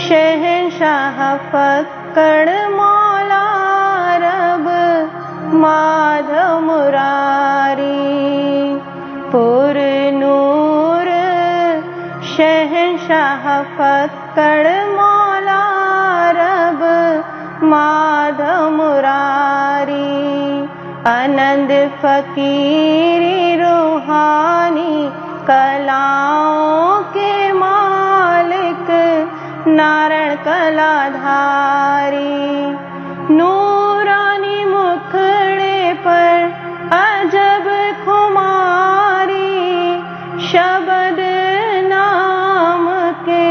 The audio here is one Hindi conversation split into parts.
शहंशाह फक्कड़ मौला रब माधव मुरारी। पुर नूर शहंशाह फक्कड़ मौला रब माधव मुरारी। आनंद फकीरी रूहानी कलाओं के मालिक नारायण कलाधारी। नूरानी मुखड़े पर अजब खुमारी, शब्द नाम के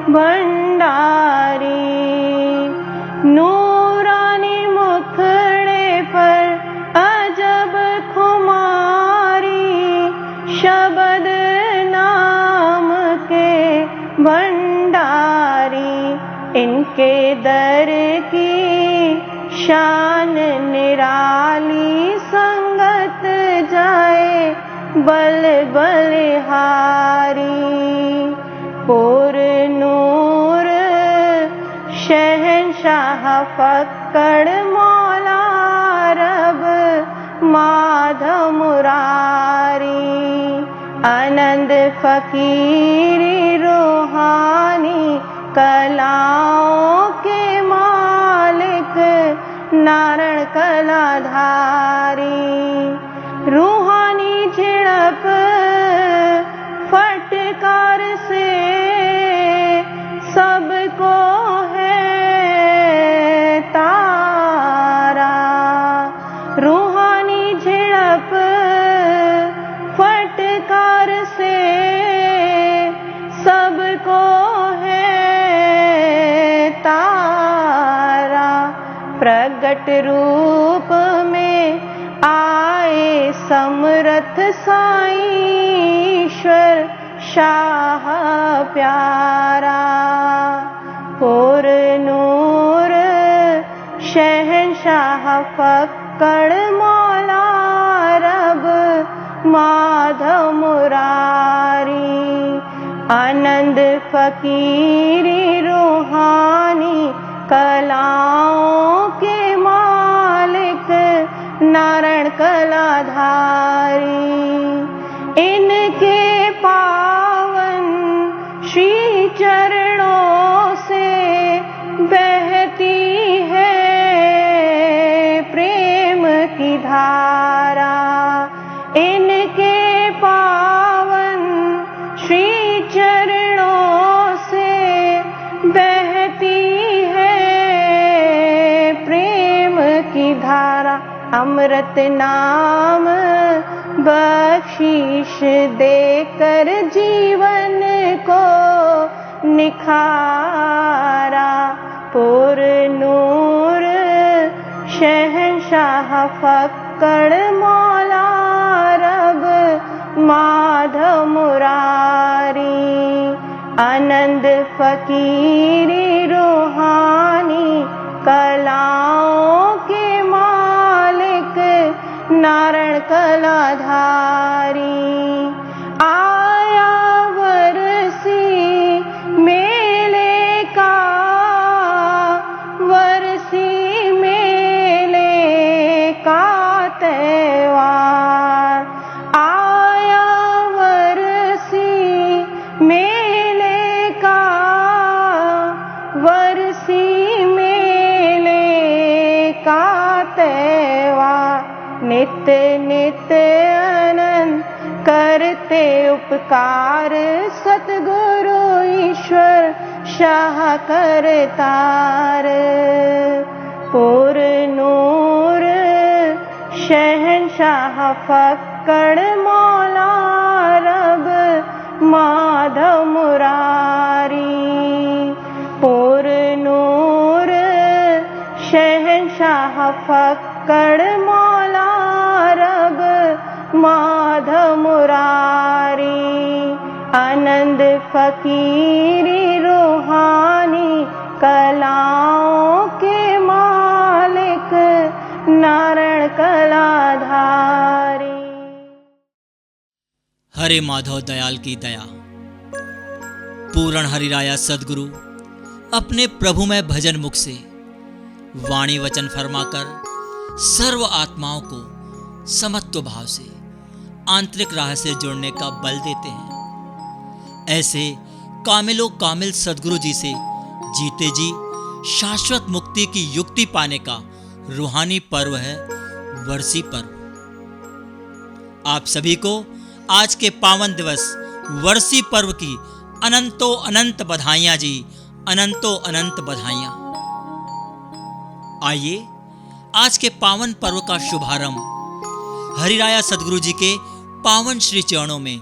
भंडारी। नूरानी मुखड़े पर अजब खुमारी, शब्द नाम के भंडारी। इनके दर की शान निराली, संगत जाए बल बलिहारी। पुर नूर शहंशाह फक्कड़ मौला रब माधव मुरारी। आनंद फकीरी रूहानी कलाओं के मालिक नारायण कलाधारी। रूहानी झड़प फटकार से सबको है तारा। रूहानी झड़प फटकार से सबको है तारा। प्रगट रूप में आए समर्थ साईं ईश्वर शाह प्यारा। पुर नूर शहंशाह फक्कड़ मौला रब माधव मुरारी। आनंद फकीरी रूहानी कलाओं के मालिक नारायण कलाधारी। इनके पावन श्री चरणों से बहती है प्रेम की धारा। इनके पावन श्री चरणों से बहती है प्रेम की धारा। अमृत नाम बख्शीश देकर जीवन को निखारा। पुर नूर शहंशाह फक्कड़ मौला रब माधव मुरारी। आनंद फकीरी रूहानी कलाओं के मालिक नारायण कलाधारी। आया वरसी मेले का, वरसी मेले का त्योहार। आया वरसी मेले का, वरसी मेले का त्योहार। नित नित आनंद करते उपकार, सतगुरु ईश्वर शाह करतार। पुर नूर शहंशाह फक्कड़ मौला रब माधव मुरारी। पुर नूर शहंशाह फक्कड़ मौला रब माधव मुरारी। आनंद फकीरी रूहानी कलाओं के मालिक नारायण कलाधारी। हरे माधव दयाल की दया। पूर्ण हरिराया सदगुरु अपने प्रभुमय भजन मुख से वाणी वचन फरमाकर सर्व आत्माओं को समत्व भाव से आंतरिक राह से जुड़ने का बल देते हैं। ऐसे कामिलो कामिल सद्गुरु जी से जीते जी शाश्वत मुक्ति की युक्ति पाने का रूहानी पर्व है वर्षी पर्व। आप सभी को आज के पावन दिवस वर्षी पर्व की अनंतो अनंत बधाइयां जी, अनंतो अनंत बधाइयां। आइए आज के पावन पर्व का शुभारंभ हरिराया सद्गुरु जी के पावन श्री चरणों में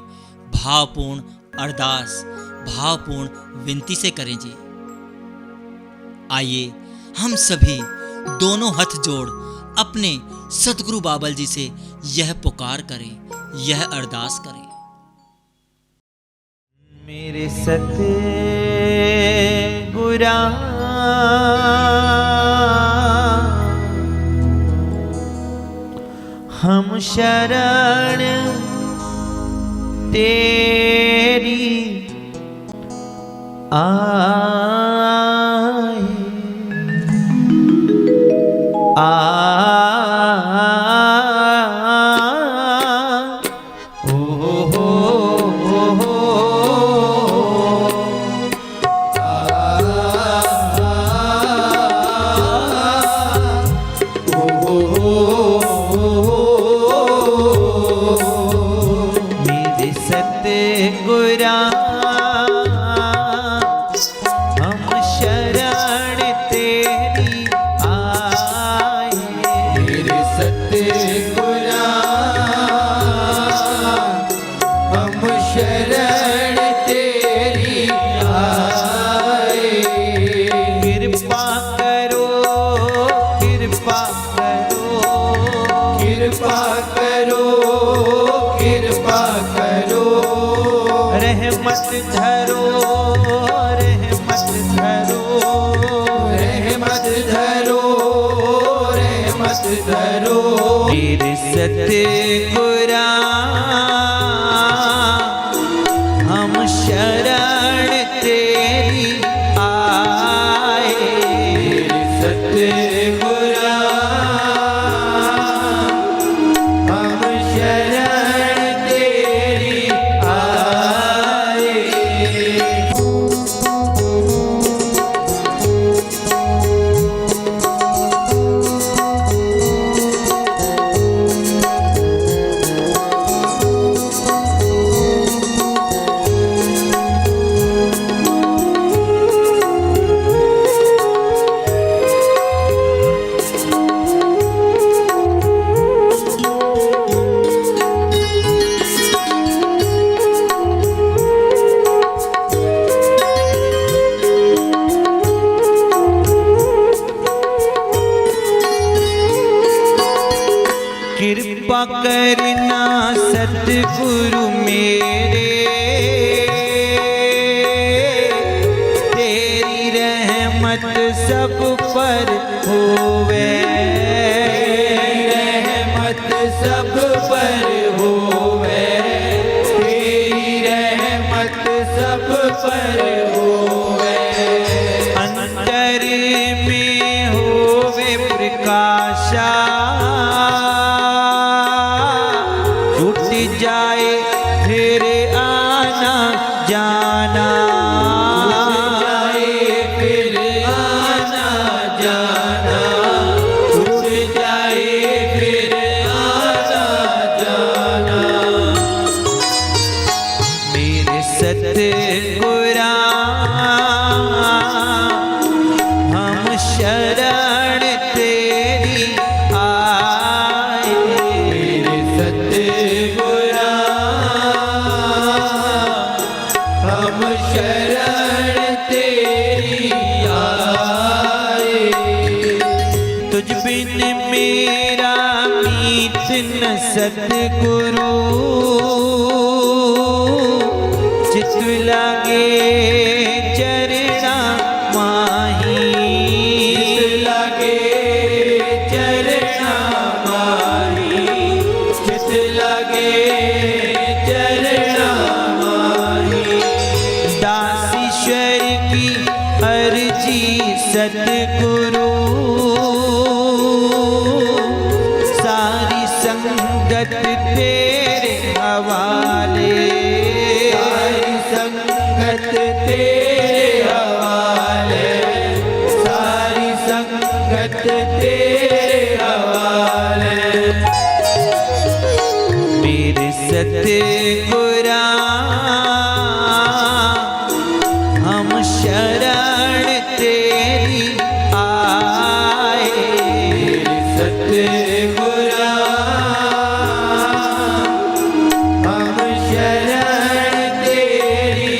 भावपूर्ण अरदास, भावपूर्ण विनती से करें जी। आइए हम सभी दोनों हाथ जोड़ अपने सद्गुरु बाबल जी से यह पुकार करें, यह अरदास करें। मेरे सतगुरा हम शरण तेरी मेरे सतगुरा हम शरण तेरी आए। मेरे सतगुरा हम शरण तेरी आए। कृपा करना सतगुरु मेरे, तेरी रहमत सब पर होवे। रहमत सब पर होवे, तेरी रहमत सब पर होवे। अंतर में होवे प्रकाशा, जाए फिर आना जाना, जाए फिर आना जाना, छूट जाए फिर आना जाना। मेरे सतगुरा हम शरण तेरी आए। मेरे सतगुरा शरण तेरी आए। तुझ बिन मेरा मीत न सतगुरु, चित लागे चरणा माही। चित लागे चरणा माही, चित लागे चरणा माही। दासीश्वर की अर्जी सतगुरु सारी संगत तेरे हवाले, सारी संगत तेरे हवाले, सारी संगत तेरे हवाले। मेरे सतगुरा हम शरण तेरी आए, सतगुरा हम शरण तेरी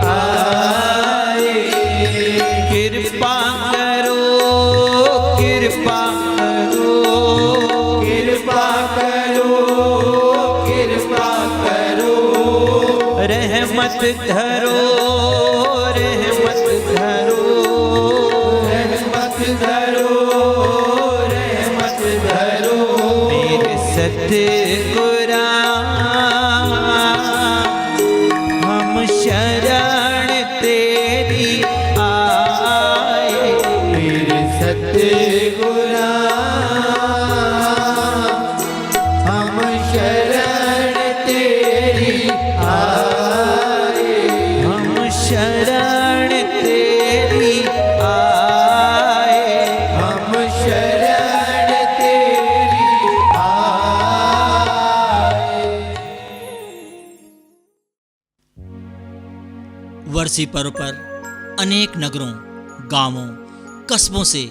आए। कृपा करो, कृपा करो, कृपा करो, कृपा करो, रहमत धरो, रहमत धरो, रहमत धरो, रहमत धरो। मेरे सतगुरा हम शरण तेरी आए, मेरे सतगुरा हम शरण तेरी आए, हम शरण तेरी आए, हम शरण तेरी आए। वर्षी पर्व पर अनेक नगरों, गांवों, कस्बों से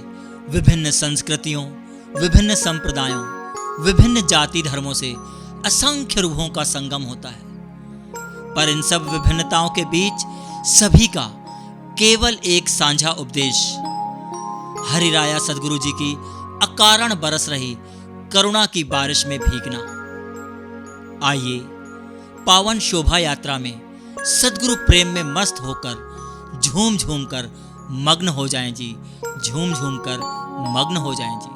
विभिन्न संस्कृतियों, विभिन्न संप्रदायों, विभिन्न जाति धर्मों से असंख्य रूहों का संगम होता है। पर इन सब विभिन्नताओं के बीच सभी का केवल एक साझा उपदेश, हरिराया सद्गुरु जी की अकारण बरस रही करुणा की बारिश में भीगना। आइए पावन शोभा यात्रा में सद्गुरु प्रेम में मस्त होकर झूम झूम कर मग्न हो जाएं जी, झूम झूम कर मग्न हो जाएं जी।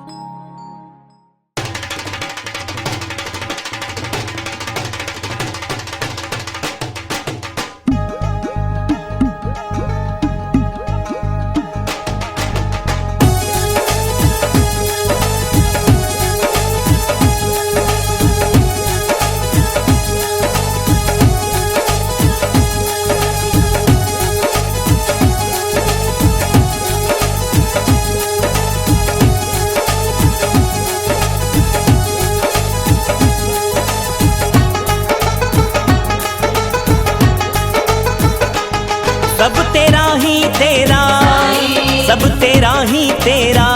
सब तेरा ही तेरा, सब तेरा ही तेरा,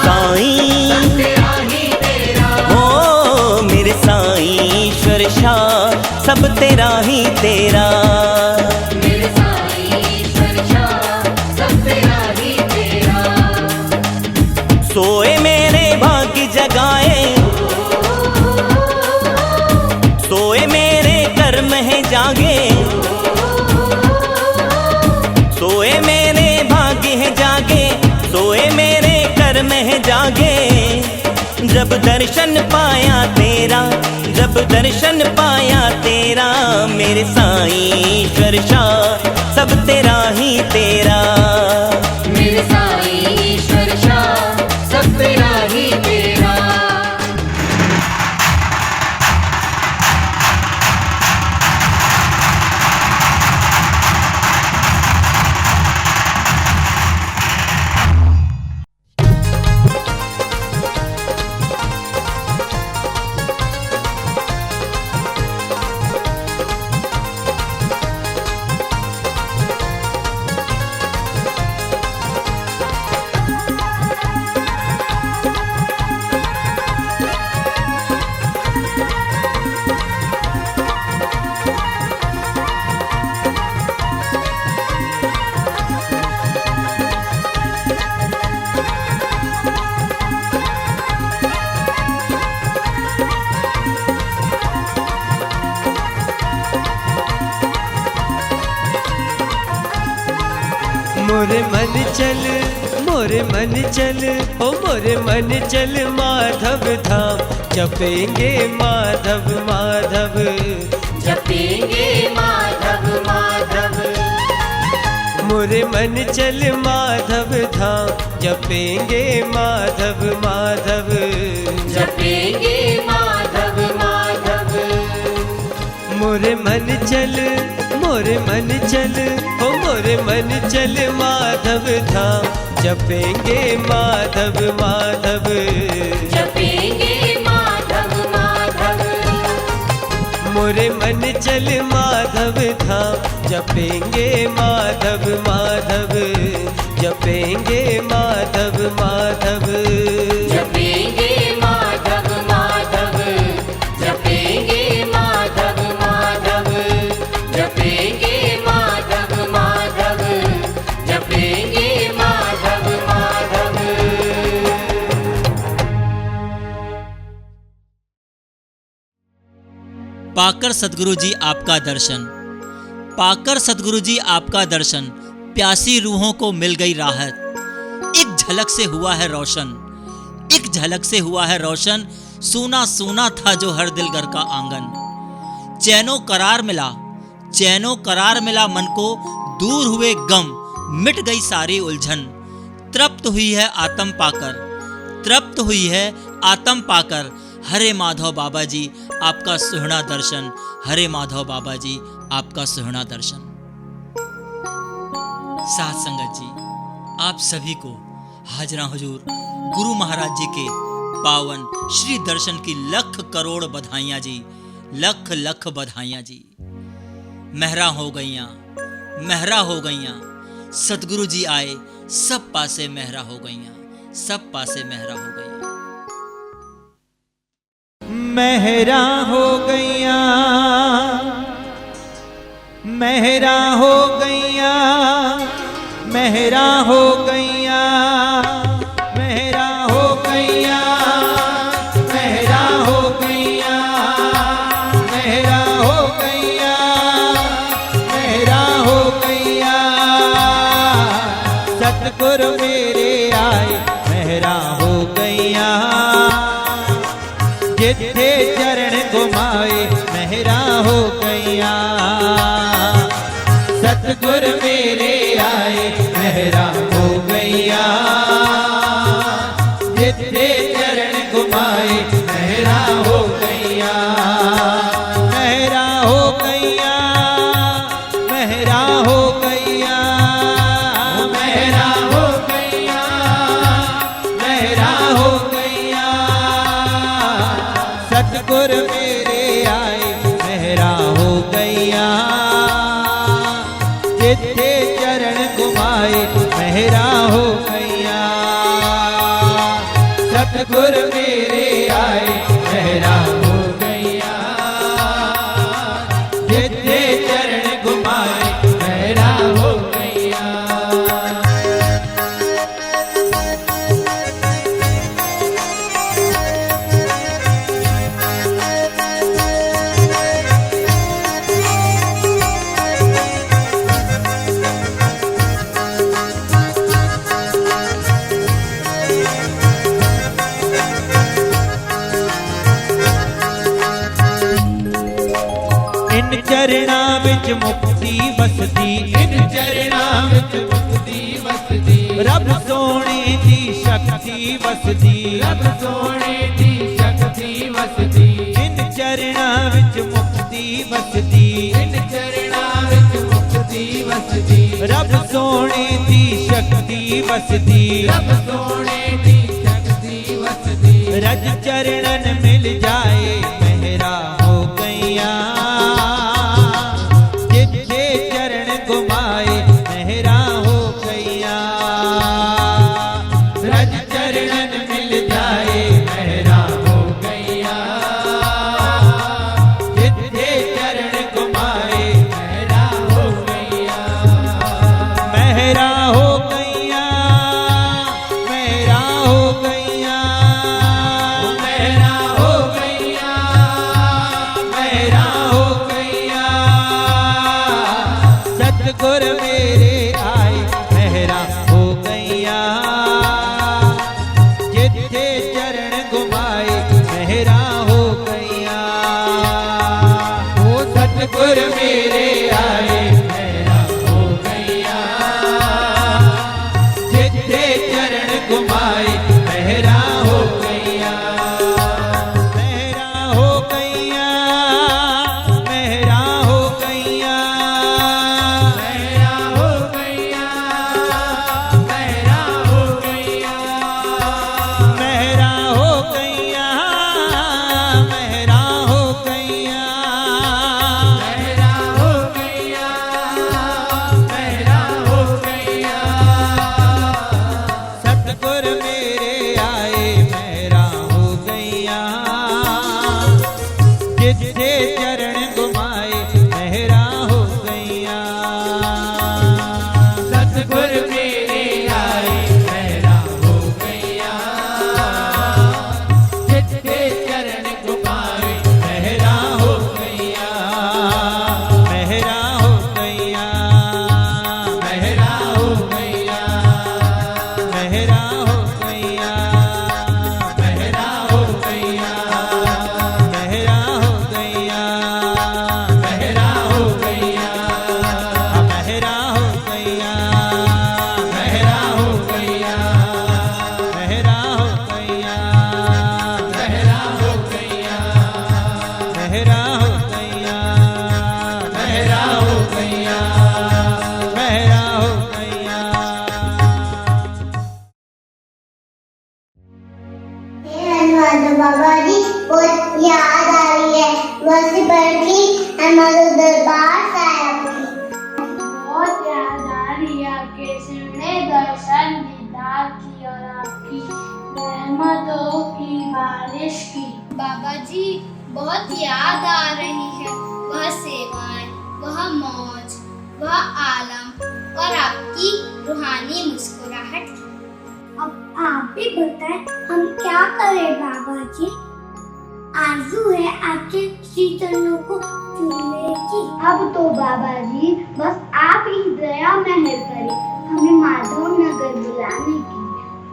साईं हो मेरे साईं ईश्वर शाह, सब तेरा ही तेरा, सोए मेरे भाग्य जगाए, सोए मेरे कर्म है जागे, सोए मेरे भाग्य है जागे, सोए मेरे कर्म है जागे। जब दर्शन पाया तेरा, जब दर्शन पाया तेरा, मेरे साईं ईश्वर शाह, सब तेरा ही तेरा, मेरे साईं ईश्वर शाह, सब तेरा ही तेरा। मोरे मन चल, मोरे मन चल, ओ मोरे मन चल माधव धाम, जपेंगे माधव माधव, जपेंगे माधव माधव, मोरे मन चल माधव धाम, जपेंगे माधव माधव, जपेंगे माधव माधव। मोरे मन चल, मोरे मन चल, ओ मोरे मन चल माधव धाम, जपेंगे माधव माधव, जपेंगे माधव माधव। मोरे मन चल माधव धाम, जपेंगे माधव माधव, जपेंगे माधव माधव, जपेंगे माधव माधव, जपेंगे माधव माधव, जपेंगे माधव माधव, जपेंगे माधव माधव। पाकर सदगुरु जी आपका दर्शन, पाकर सदगुरु जी आपका दर्शन, प्यासी रूहों को मिल गई राहत। एक झलक से हुआ है रोशन, एक झलक से हुआ है रोशन, सूना सूना था जो हर दिल घर का आंगन। चैनो करार मिला, चैनो करार मिला मन को, दूर हुए गम, मिट गई सारी उलझन। तृप्त हुई है आत्म पाकर, तृप्त हुई है आत्म पाकर। हरे माधव बाबा जी आपका सुहना दर्शन, हरे माधव बाबा जी आपका सुहना दर्शन। साथ संगत जी, आप सभी को हाजरा हुजूर गुरु महाराज जी के पावन श्री दर्शन की लख करोड़ बधाइयां जी, लख लख बधाइयां जी। मेहरा हो गईयां, मेहरा हो गईयां, सतगुरु जी आए सब पासे मेहरा हो गईयां, सब पासे मेहरा हो गईयां। मेहरा हो गईयां, मेहरा हो गईयां, मेहरा हो गईयां, मेहरा हो गईयां, मेहरा हो गईयां, मेहरा हो गईयां, मेहरा हो गईयां। सतगुरु मेरे आए मेहरा हो गईयां, जिथे चरण घुमाए मेहरा हो गईयां। सतगुर मेरे आए मेहरा हो गईयां, जिथे चरण घुमाए मेहरा हो गईयां। मेहरा हो गईयां, मेहरा हो गईयां, मेहरा हो गईयां, मेहरा हो गईयां। सतगुर मेरे आए मेहरा हो गईयां, जिथे चरण घुमाए मेहरा हो गईयां। सतगुर मेरे आए मेहरा हो गईयां, जिथे चरण घुमाए मेहरा हो गईयां। इन चरणा विच मुक्ति वसदी, इन चरणा विच मुक्ति वसदी। रब सोने दी शक्ति वसदी, रब सोने दी शक्ति वसदी। इन चरणा विच मुक्ति वसदी, इन चरणा विच मुक्ति वसदी। रब सोने दी शक्ति वसदी, रब सोने दी शक्ति वसदी। रज चरणन मिल जाए मेहरा हो गईयां, जिथे चरण घुमाए मेहरा हो गईयां। रज चरणन मिल जाए मेहरा हो गईयां, जिथे चरण घुमाए मेहरा हो गईयां। मेहरा हो गईयां, मेहरा हो गईयां, मेहरा हो गईयां, मेहरा हो गईयां। सतगुर मेरे आए मेहरा हो गईयां, जिथे चरण घुमाए मेहरा हो गईयां। ओ सतगुर मेरे आए मेहरा हो गईयां, गुर मेरे आए मेरा हो गया जिसके चरण को पावे मेरा हो गया मेरा हो गया मेरा हो गया मेरा हो गया मेरा हो गया मेरा हो गया मेरा हो गया मेरा हो गया मेरा हो गया मेरा हो गया मेरा हो गया मेरा हो गया मेरा हो गया मेरा हो गया। हनुमान बाबा जी बहुत याद आ रही है बस पढ़ ली हमारे दरबार साहब की बहुत याद आ रही है आपके सिमने दर्शन दीदार की और आपकी रहमतों की बारिश की बाबा जी बहुत याद आ रही है वह सेवाएं वह मौज वह आलम और आपकी रूहानी मुस्कुराहट की। अब आप भी बताएं हम क्या करें बाबा जी आरज़ू है आपके श्री चरणों को छूने की। अब तो बाबा जी बस आप ही दया मेहर करें हमें माधव नगर बुलाने की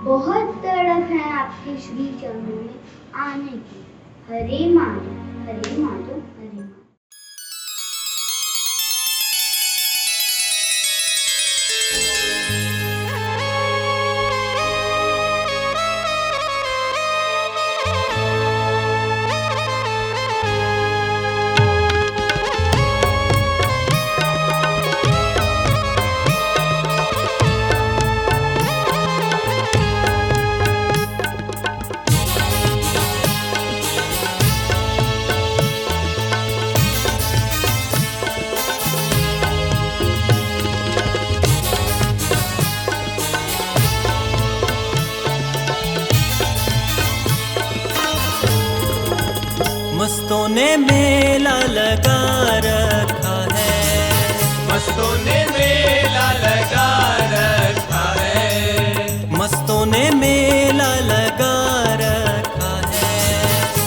बहुत तड़प है आपके श्री चरणों में आने की। हरे माधव हरे माधव हरे माधव। मस्तों ने मेला लगा रखा है मस्तों ने मेला लगा रखा है मस्तों ने मेला लगा रखा है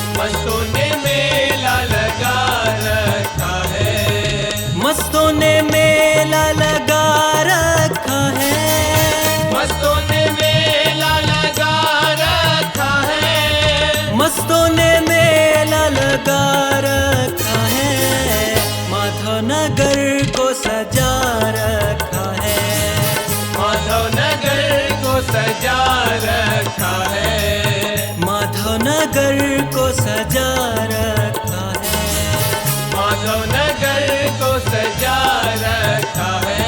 मस्तों ने मेला लगा रखा है मस्तों ने मेला लगा रखा है मस्तों ने मेला लगा रखा है मस्तों ने मेला लगा रखा है माधव नगर को सजा रखा है माधव नगर को सजा रखा है माधव नगर को सजा रखा है माधव नगर को सजा रखा है।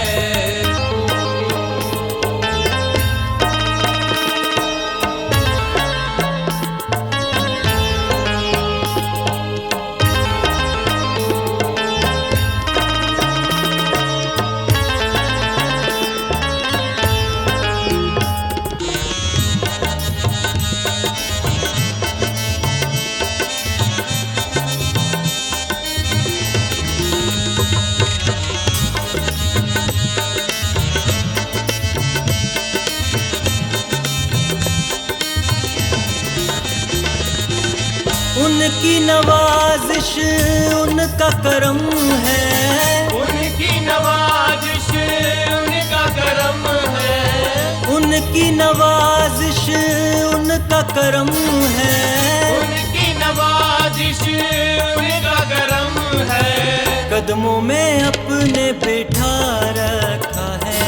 उनकी नवाजिश उनका करम है उनकी नवाजिश उनका करम है उनकी नवाजिश उनका करम है उनकी नवाजिश उनका करम है कदमों में अपने बिठा रखा है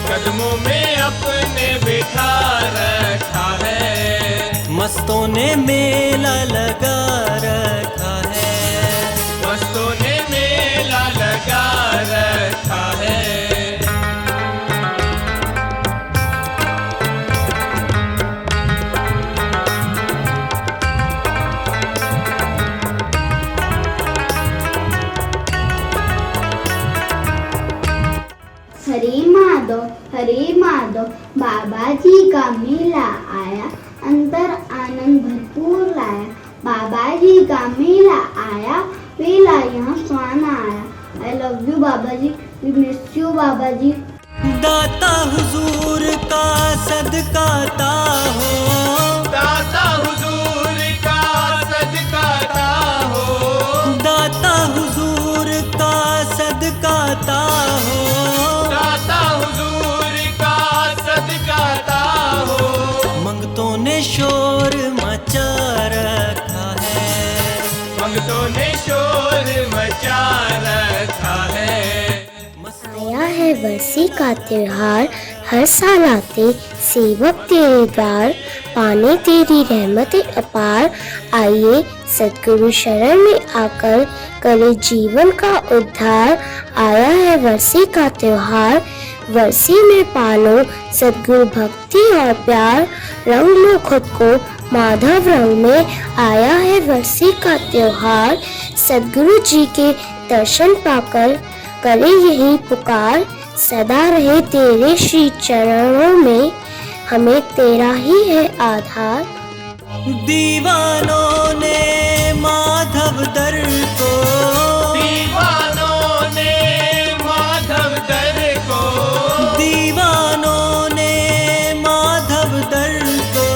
कदमों में अपने बिठा रखा है मस्तों ने मेला लगा रखा है मस्तों ने मेला लगा रखा है। हरे माधव बाबा जी का मेला आया अंदर आनंद भरपूर लाया बाबा जी का मेला आया वेला यहाँ सुहाना आया। I love you Baba ji, we miss you Baba ji. दाता हुजूर का सदकाता हो, दाता हुजूर का सदकाता हो, दाता हुजूर का सदकाता हो, दाता हुजूर का सदकाता हो। मंगतों ने शोर मचा रखा है, मंगतों ने शोर मचा रखा है। आया है वर्षी का त्योहार, हर साल आते सेवक तेरे द्वार, पाने तेरी रहमत अपार। आइए सतगुरु शरण में आकर करे जीवन का उद्धार। आया है वर्षी का त्योहार, वर्षी में पालो सतगुरु भक्ति और प्यार। रंग लो खुद को माधव रंग में, आया है वर्षी का त्योहार। सतगुरु जी के दर्शन पाकर करे यही पुकार, सदा रहे तेरे श्री चरणों में, हमें तेरा ही है आधार। दीवानों ने माधव दर को, दीवानों ने माधव दर को, दीवानों ने माधव दर को,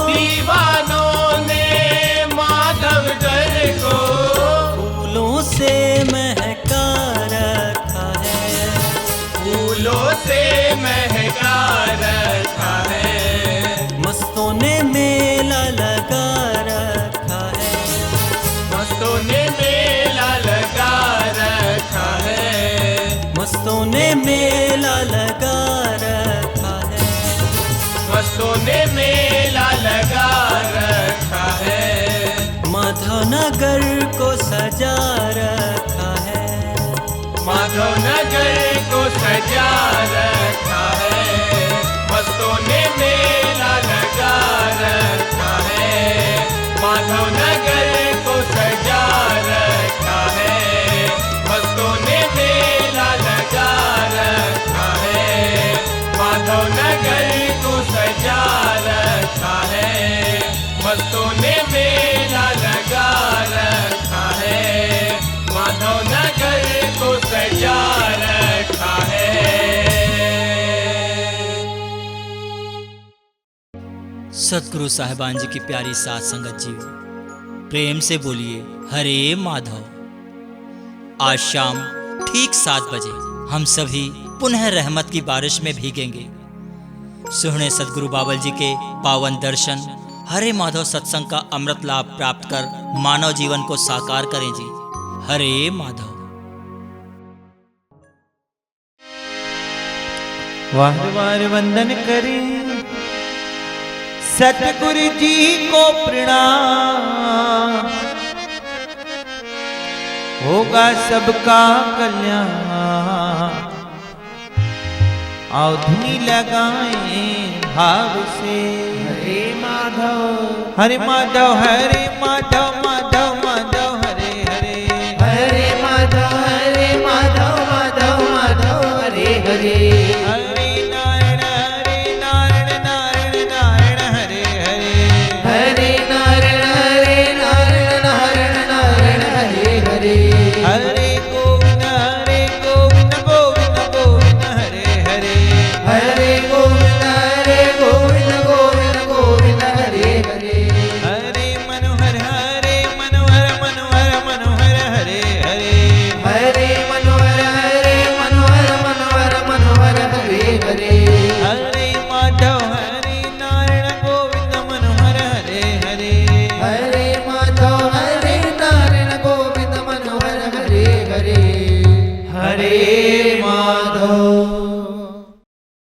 दीवानों ने माधव दर को फूलों से महका रखा है, फूलों से महका रखा है। मस्तों ने मेला लगा रखा है, मस्तों ने मेला लगा रखा है, मस्तों ने मेला लगा रखा है, मस्तों ने मेला लगा रखा है। माधव नगर को सजा रखा है, माधव नगर को सजा रखा है। मस्तों ने मेला लगा रखा है, माधव नगर को सजा रखा है। मस्तों ने मेला लगा रखा है, माधव नगर को सजा रखा है। मस्तों ने मेला लगा रखा है, माधव नगर को सजा रखा है। सतगुरु साहिबान जी की प्यारी साथ संगत जी, प्रेम से बोलिए हरे माधव। आज शाम ठीक 7 बजे हम सभी पुनः रहमत की बारिश में भीगेंगे। सुहने सतगुरु बाबल जी के पावन दर्शन, हरे माधव सत्संग का अमृत लाभ प्राप्त कर मानव जीवन को साकार करें जी। हरे माधव। वार वार वंदन करें सतगुरु जी को प्रणाम, होगा सबका कल्याण। आओ धुनी लगाएं भाव से, हरे माधव हरे माधव, हरे माधव माधव माधव हरे हरे, हरे माधव माधव माधव हरे हरे, हरे नारायण नारायण नारायण हरे हरे, हरे नारायण नारायण हरे हरे, हरे गोविंद गोविंद गोविंद हरे हरे, हरे गोविंद